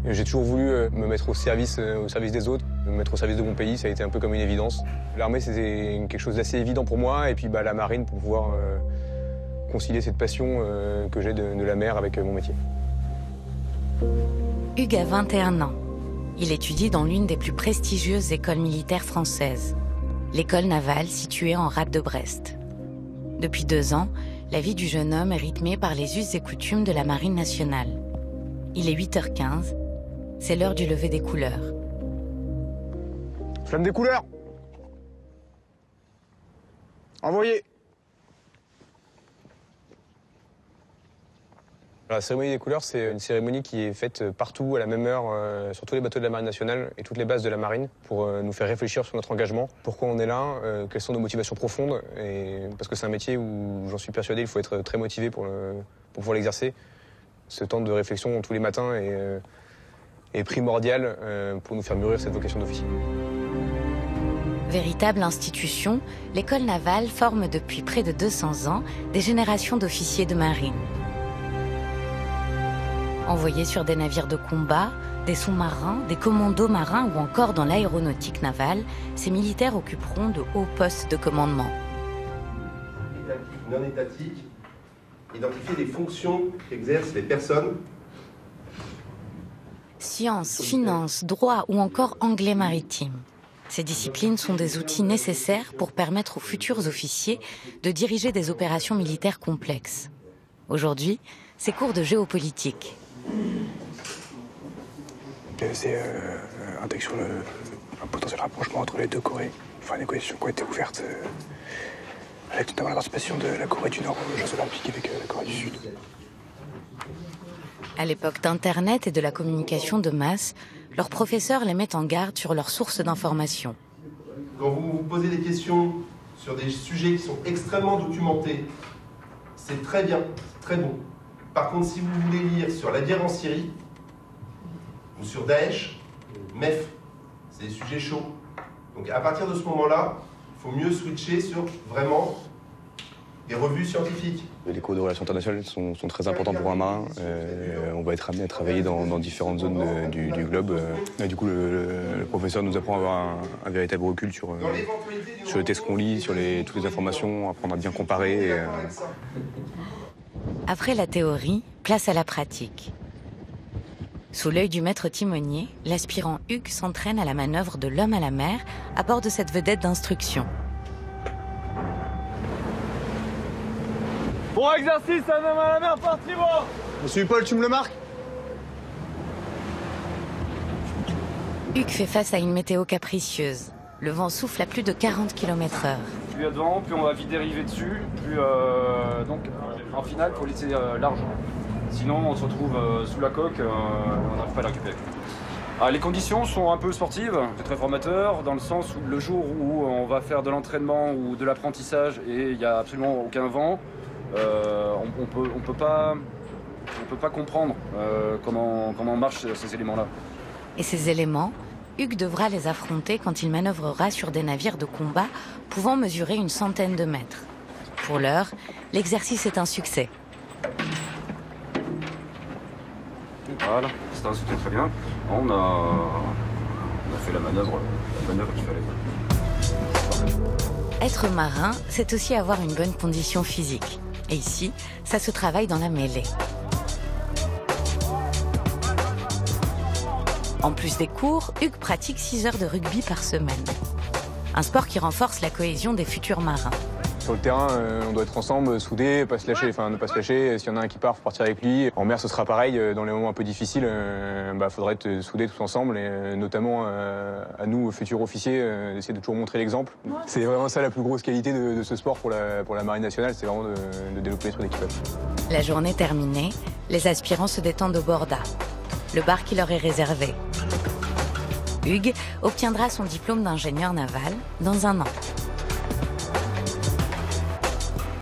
J'ai toujours voulu me mettre au service des autres, me mettre au service de mon pays, ça a été un peu comme une évidence. L'armée, c'était quelque chose d'assez évident pour moi, et puis la marine pour pouvoir concilier cette passion que j'ai de la mer avec mon métier. Hugues a 21 ans. Il étudie dans l'une des plus prestigieuses écoles militaires françaises, l'école navale située en rade de Brest. Depuis 2 ans, la vie du jeune homme est rythmée par les us et coutumes de la Marine nationale. Il est 8h15, c'est l'heure du lever des couleurs. Flamme des couleurs! Envoyez! La cérémonie des couleurs, c'est une cérémonie qui est faite partout à la même heure, sur tous les bateaux de la Marine nationale et toutes les bases de la Marine, pour nous faire réfléchir sur notre engagement, pourquoi on est là, quelles sont nos motivations profondes, parce que c'est un métier où j'en suis persuadé, il faut être très motivé pour pouvoir l'exercer. Ce temps de réflexion tous les matins est primordial pour nous faire mûrir cette vocation d'officier. Véritable institution, l'école navale forme depuis près de 200 ans des générations d'officiers de marine. Envoyés sur des navires de combat, des sous-marins, des commandos marins ou encore dans l'aéronautique navale, ces militaires occuperont de hauts postes de commandement. Étatique, non étatique, identifier les fonctions qu'exercent les personnes. Sciences, finances, droit ou encore anglais maritime. Ces disciplines sont des outils nécessaires pour permettre aux futurs officiers de diriger des opérations militaires complexes. Aujourd'hui, c'est cours de géopolitique. C'est intégrer sur un potentiel rapprochement entre les deux Corées. Enfin, des négociations qui ont été ouvertes avec notamment la participation de la Corée du Nord aux Jeux Olympiques avec la Corée du Sud. À l'époque d'Internet et de la communication de masse, leurs professeurs les mettent en garde sur leurs sources d'information. Quand vous vous posez des questions sur des sujets qui sont extrêmement documentés, c'est très bien, c'est très bon. Par contre, si vous voulez lire sur la guerre en Syrie, ou sur Daesh, MEF, c'est des sujets chauds. Donc à partir de ce moment-là, il faut mieux switcher sur vraiment des revues scientifiques. Les cours de relations internationales sont très importants pour un marin. On va être amené à travailler dans différentes zones du globe. Et du coup, le professeur nous apprend à avoir un véritable recul sur les textes qu'on lit, sur toutes les informations, apprendre à bien comparer. Après la théorie, place à la pratique. Sous l'œil du maître timonier, l'aspirant Hugues s'entraîne à la manœuvre de l'homme à la mer à bord de cette vedette d'instruction. Bon exercice, un homme à la mer, parti bon. Monsieur Paul, tu me le marques? Hugues fait face à une météo capricieuse. Le vent souffle à plus de 40 km/h. Plus il y a de vent, plus on va vite dériver dessus, plus donc en finale, il faut laisser large. Sinon, on se retrouve sous la coque, on n'arrive pas à la récupérer. Les conditions sont un peu sportives, c'est très formateur, dans le sens où le jour où on va faire de l'entraînement ou de l'apprentissage et il n'y a absolument aucun vent, on peut pas comprendre comment marchent ces éléments-là. Et ces éléments, Hugues devra les affronter quand il manœuvrera sur des navires de combat pouvant mesurer une centaine de mètres. Pour l'heure, l'exercice est un succès. Voilà, c'était très bien. On a fait la manœuvre qu'il fallait. Être marin, c'est aussi avoir une bonne condition physique. Et ici, ça se travaille dans la mêlée. En plus des cours, Hugues pratique 6 heures de rugby par semaine. Un sport qui renforce la cohésion des futurs marins. Sur le terrain, on doit être ensemble, soudés, ne pas se lâcher. S'il y en a un qui part, il faut partir avec lui. En mer, ce sera pareil. Dans les moments un peu difficiles, faudra être soudés tous ensemble, et notamment à nous, futurs officiers, d'essayer de toujours montrer l'exemple. C'est vraiment ça la plus grosse qualité de ce sport pour la Marine nationale, c'est vraiment de développer l'esprit d'équipage. La journée terminée, les aspirants se détendent au Borda, le bar qui leur est réservé. Hugues obtiendra son diplôme d'ingénieur naval dans 1 an.